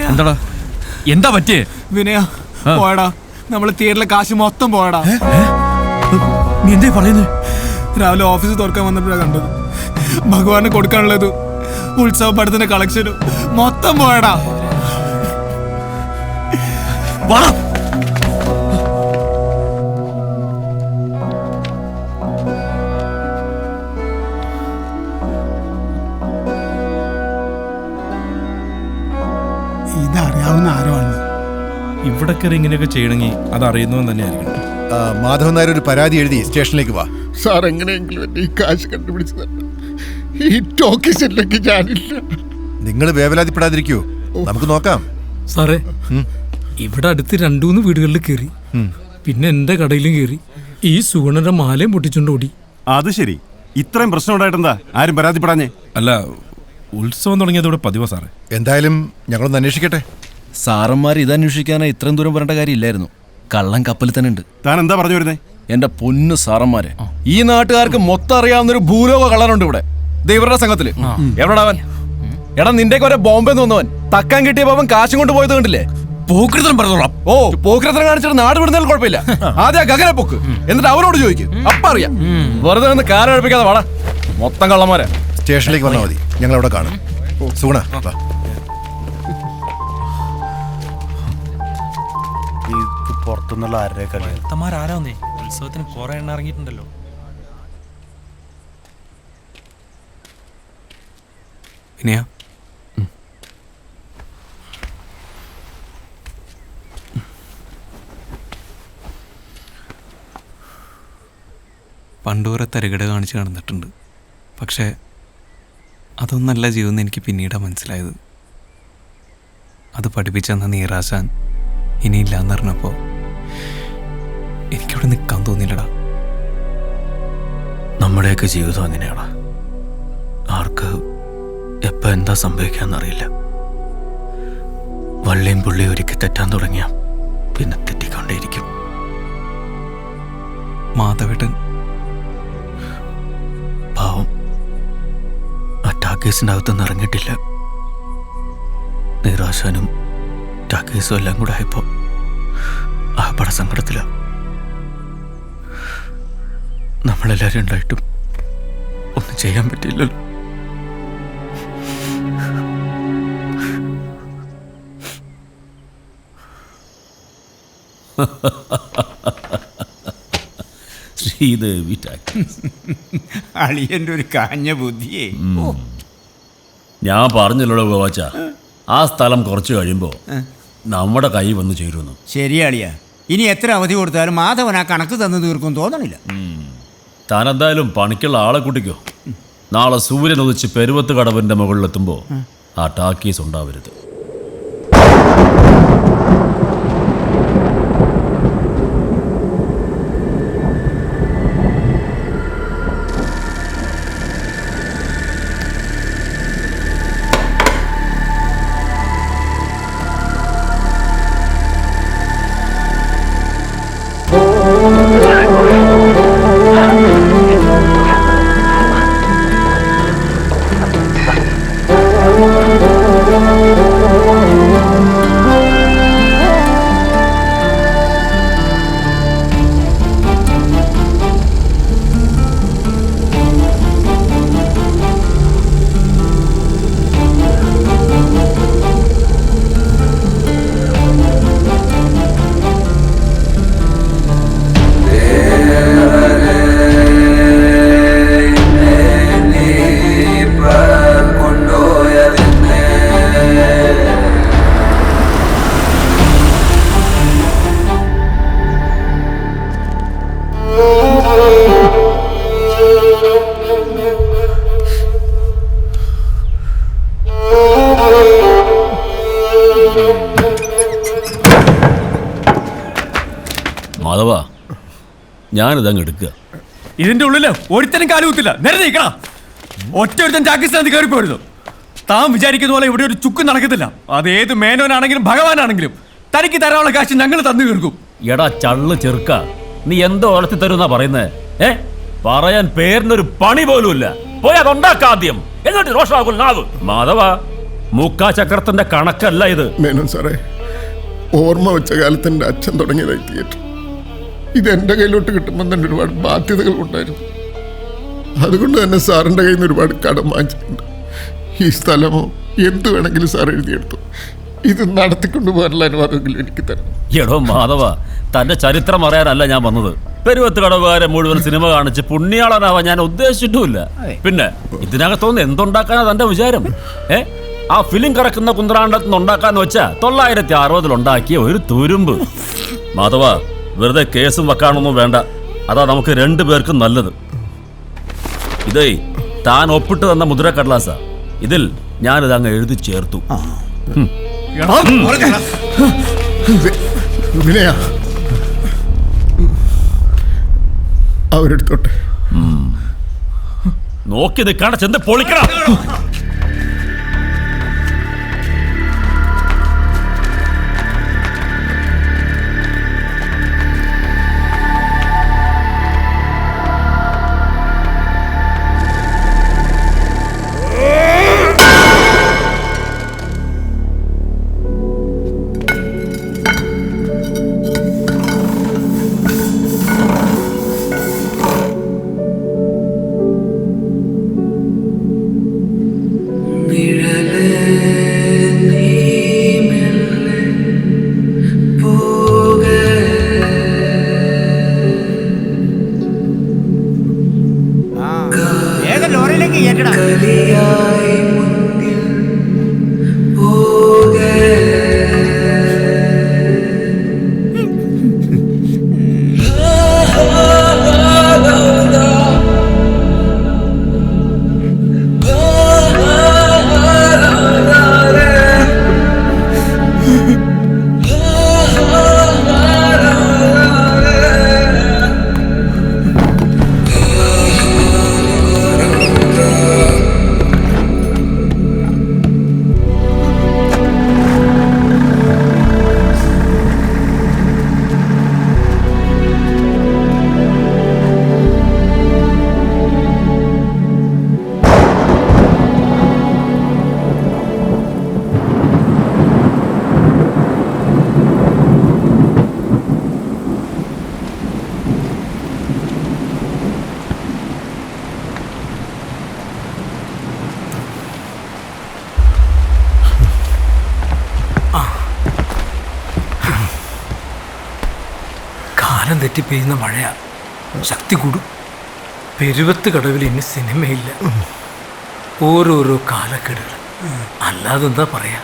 എന്താടാ എന്താ പറ്റിയേ? വിനയ പോയടാ, നമ്മള് തിയേറ്ററിലെ കാശ് മൊത്തം പോയടാ. നീ എന്തേ പറയുന്നത്? രാവിലെ ഓഫീസ് തുറക്കാൻ വന്നപ്പോഴാണ് കണ്ടത്. ഭഗവാന് കൊടുക്കാനുള്ളത് ഉത്സവ പടത്തിന്റെ കളക്ഷനും മൊത്തം പോയടാ. ഇതറിയാവുന്ന ആരോ ആണ്. ഇവിടെ കയറി ഇങ്ങനെയൊക്കെ ചെയ്യണമെങ്കിൽ അത് അറിയുന്നവൻ തന്നെ ആയിരിക്കണം. മാധവൻ നായർ ഒരു പരാതി എഴുതി സ്റ്റേഷനിലേക്ക് വാ. സാർ എങ്ങനെയെങ്കിലും ഈ കാശ് കണ്ടുപിടിച്ചത്. ഈ ടോക്കീസിലേക്ക് ഞാനില്ല. നിങ്ങൾ വേവലാതിപ്പെടാതിരിക്കൂ, നമുക്ക് നോക്കാം. സാറേ, ഇവിടെ അടുത്ത് 2-3 വീടുകളിൽ കയറി, പിന്നെ എന്റെ കടയിലും കയറി. ഈ സുഗുണന്റെ മാലയും പൊട്ടിച്ചോണ്ട് ഓടി. അത് ശരി, ഇത്രയും പ്രശ്നം ഉണ്ടായിട്ടെന്താ ആരും പരാതിപ്പെടാഞ്ഞേ? അല്ല, ഉത്സവം തുടങ്ങിയതോടെ പതിവാ സാറേ. എന്തായാലും ഞങ്ങളൊന്ന് അന്വേഷിക്കട്ടെ. സാറന്മാർ ഇതന്വേഷിക്കാനായി ഇത്രയും ദൂരം വരേണ്ട കാര്യമില്ലായിരുന്നു. കള്ളം കപ്പലിൽ തന്നെ ഉണ്ട്. താൻ എന്താ പറഞ്ഞു വരുന്നേ? എന്റെ പൊന്നു സാറന്മാരെ, ഈ നാട്ടുകാർക്ക് മൊത്തം അറിയാവുന്നൊരു ഭൂലോക കള്ളനുണ്ട് ഇവിടെ, ഇവരുടെ സംഘത്തില്. എവിടെടാ അവൻ? എടാ, നിന്റെ വരെ ബോംബെ വന്നവൻ തക്കാൻ കിട്ടിയപ്പോ അവൻ കാശും കൊണ്ട് പോയത് കണ്ടില്ലേ? പോക്കൃതം പറഞ്ഞോളാം. ഓ, പോക്കരത്തരം കാണിച്ചിട്ട് നാട് വിടുന്നതിൽ കുഴപ്പമില്ല. ആദ്യം ഗഗനെ പൊക്ക്, എന്നിട്ട് അവനോട് ചോദിക്കും, അപ്പ അറിയാം. വെറുതെ നിന്ന് കാലഴിപ്പിക്കാതെ വാടാ, മൊത്തം കള്ളന്മാരെ. സ്റ്റേഷനിലേക്ക് വന്നാൽ മതി, ഞങ്ങൾ അവിടെ കാണും. സുഗുണ, പുറത്തുനിന്നുള്ള ആരാന്നേ ഉത്സവത്തിന് കുറെ എണ്ണ ഇറങ്ങിയിട്ടുണ്ടല്ലോ. വിനയ, പണ്ടുവരെ തരികിട കാണിച്ച് നടന്നിട്ടുണ്ട്. പക്ഷേ അതൊന്നല്ല ജീവിതം എനിക്ക് പിന്നീടാണ് മനസ്സിലായത്. അത് പഠിപ്പിച്ചെന്ന നീറാശാൻ ഇനിയില്ലാന്ന് പറഞ്ഞപ്പോൾ എനിക്കവിടെ നിൽക്കാൻ തോന്നിയില്ലടാ. നമ്മുടെയൊക്കെ ജീവിതം അങ്ങനെയാണ്. ആർക്ക് എപ്പോൾ എന്താ സംഭവിക്കാന്നറിയില്ല. വള്ളിയും പുള്ളിയും ഒരിക്കൽ തെറ്റാൻ തുടങ്ങിയ പിന്നെ തെറ്റിക്കൊണ്ടേയിരിക്കും. മാധവേട്ടൻ പാവം ആ ടാക്കേസിൻ്റെ അകത്തുനിന്ന് ഇറങ്ങിയിട്ടില്ല. നിരാശാനും ടാക്കേസും എല്ലാം കൂടെ ആയപ്പോൾ ആ പട സങ്കടത്തിലാണ്. നമ്മളെല്ലാവരും ഉണ്ടായിട്ടും ഒന്നും ചെയ്യാൻ പറ്റില്ലല്ലോ. ശ്രീദേവി അളിയൻ്റെ ഒരു കാഞ്ഞ ബുദ്ധിയേ. ഞാൻ പറഞ്ഞല്ലോ ഗോവാച്ച, ആ സ്ഥലം കുറച്ച് കഴിയുമ്പോൾ നമ്മുടെ കൈ വന്ന് ചേരുന്നു. ശരിയാളിയാ, ഇനി എത്ര അവധി കൊടുത്താലും മാധവൻ ആ കണക്ക് തന്നു തീർക്കും തോന്നണില്ല. താനെന്തായാലും പണിക്കുള്ള ആളെ കൂട്ടിക്കോ. നാളെ സൂര്യൻ ഉദിച്ച് പെരുവത്ത് കടവിൻ്റെ മുകളിലെത്തുമ്പോൾ ആ ടാക്കീസ് ഉണ്ടാവരുത്. മാധവ, ഞാനിതങ്ങ് എടുക്കുക. ഇതിന്റെ ഉള്ളില് ഒരുത്തനും കാലുകുത്തില്ല. നേരെ നീക്കണം. ഒറ്റ ഒരുത്തൻ പാകിസ്ഥാനിൽ കയറി പോരുന്നു. താൻ വിചാരിക്കുന്ന പോലെ ഇവിടെ ഒരു ചുക്കും നടക്കത്തില്ല. അതേത് മേനോനാണെങ്കിലും ഭഗവാനാണെങ്കിലും തനിക്ക് തരാനുള്ള കാശ് ഞങ്ങൾ തന്നു തീർക്കും. എടാ ചള്ളു ചെറുക്ക, നീ എന്തോ വളർത്തി തരുന്നാ പറയുന്നേ? പറയാൻ പേരിനൊരു പണി പോലും ഇല്ല. പോയി അതുണ്ടാക്കാദ്യം, എന്നിട്ട് രോഷാകുൽ നാവ്. മാധവ, മുക്കാചക്രത്തിന്റെ കണക്കല്ല ഇത്. മേനോൻ സാറേ, ഓർമ്മ വെച്ച കാലത്ത് എൻ്റെ അച്ഛൻ തുടങ്ങിയതായി തിയേറ്റർ. ഇത് എൻ്റെ കയ്യിലോട്ട് കിട്ടുമ്പോൾ തന്നെ ഒരുപാട് ബാധ്യതകൾ ഉണ്ടായിരുന്നു. അതുകൊണ്ട് തന്നെ സാറിൻ്റെ കയ്യിൽ നിന്ന് ഒരുപാട് കടം വാങ്ങിച്ചിട്ടുണ്ട്. ഈ സ്ഥലമോ എന്ത് വേണമെങ്കിലും സാർ എഴുതിയെടുത്തു. ഇത് നടത്തിക്കൊണ്ടു പോകാനുള്ള അനുവാദമെങ്കിലും എനിക്ക് തരണം. എടോ മാധവ, തന്റെ ചരിത്രം അറിയാനല്ല ഞാൻ വന്നത്. പെരുവത്ത് കടവുകാരെ മുഴുവൻ സിനിമ കാണിച്ച് പുണ്യാളനാവാൻ ഞാൻ ഉദ്ദേശിച്ചിട്ടുമില്ല. പിന്നെ ഇതിനകത്തൊന്ന് എന്തുണ്ടാക്കാനാ തന്റെ വിചാരം? ആ ഫിലിം കറക്കുന്ന കുന്ത്രാണ്ടത്ത് നിന്ന് ഉണ്ടാക്കാന്ന് വെച്ചാ 960 ഉണ്ടാക്കിയ ഒരു തുരുമ്പ്. മാധവ, വെറുതെ കേസും വെക്കാനൊന്നും വേണ്ട. അതാ നമുക്ക് 2 പേർക്കും നല്ലത്. ഇതേ താൻ ഒപ്പിട്ട് തന്ന മുദ്രക്കടലാസ. ഇതിൽ ഞാനിത് അങ്ങ് എഴുതി ചേർത്തു. വിനയ, അവരെടുത്തോട്ടെ. നോക്കി നിൽക്കാണ്ട് ചെന്ന് പൊളിക്കണം. ലോറിയിലേക്ക് ഏറ്റടാ. കാലം തെറ്റി പെയ്യുന്ന മഴയാ, ശക്തി കൂടും. പെരുവത്ത് കടവിൽ ഇനി സിനിമയില്ല. ഓരോരോ കാലക്കെടുകൾ, അല്ലാതെന്താ പറയാ.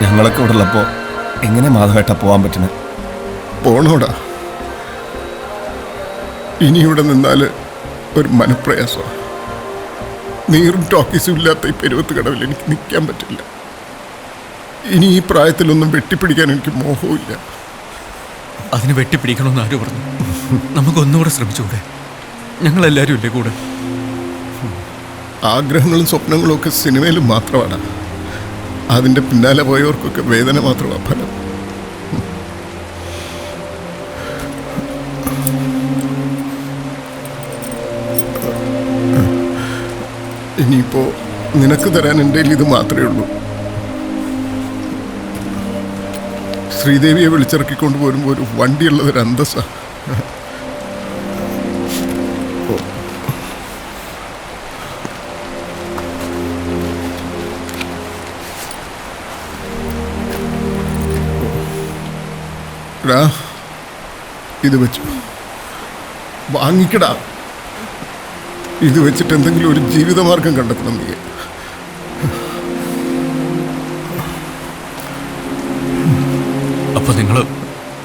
ഞങ്ങളൊക്കെ ഇവിടെ ഉള്ളപ്പോ എങ്ങനെ മാധവേട്ട പോവാൻ പറ്റുന്നത്? പോണോടാ. ഇനി ഇവിടെ നിന്നാല് ഒരു മനപ്രയാസമാണ്. നീറും ടോക്കീസും ഇല്ലാത്ത ഈ പെരുവത്ത് കടവിൽ എനിക്ക് നിൽക്കാൻ പറ്റില്ല. ഇനി ഈ പ്രായത്തിലൊന്നും വെട്ടിപ്പിടിക്കാൻ എനിക്ക് മോഹമില്ല. അതിന് വെട്ടിപ്പിടിക്കണമെന്ന് ആര് പറഞ്ഞു? നമുക്കൊന്നുകൂടെ ശ്രമിച്ചുകൂടെ? ഞങ്ങളെല്ലാവരും ഇല്ലേ കൂടെ? ആഗ്രഹങ്ങളും സ്വപ്നങ്ങളും ഒക്കെ സിനിമയിലും മാത്രമാണ്. അതിൻ്റെ പിന്നാലെ പോയവർക്കൊക്കെ വേദന മാത്രമാണ് ഫലം. ഇനിയിപ്പോ നിനക്ക് തരാൻ എൻ്റെ കയ്യിൽ ഇത് മാത്രമേ ഉള്ളൂ. ശ്രീദേവിയെ വിളിച്ചിറക്കിക്കൊണ്ട് പോരുമ്പോൾ ഒരു വണ്ടിയുള്ളത് ഒരു അന്തസ്സാ. ഇത് വെച്ചു വാങ്ങിക്കടാ. ഇത് വെച്ചിട്ട് എന്തെങ്കിലും ഒരു ജീവിതമാർഗം കണ്ടെത്തണം നീ. അപ്പൊ നിങ്ങൾ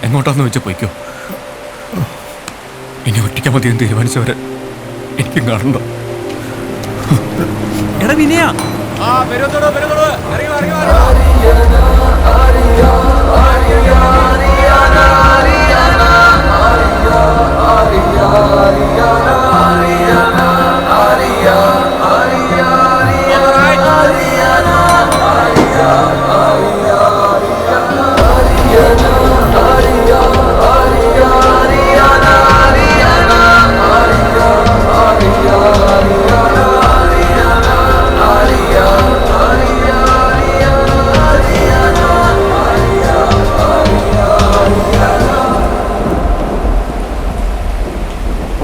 എങ്ങോട്ടാന്ന് വെച്ച് പോയിക്കോ. കെട്ടിക്കാൻ മതിയെന്ന് തീരുമാനിച്ചവരെ എനിക്കും കാണണ്ട. എടാ വിനയ ആ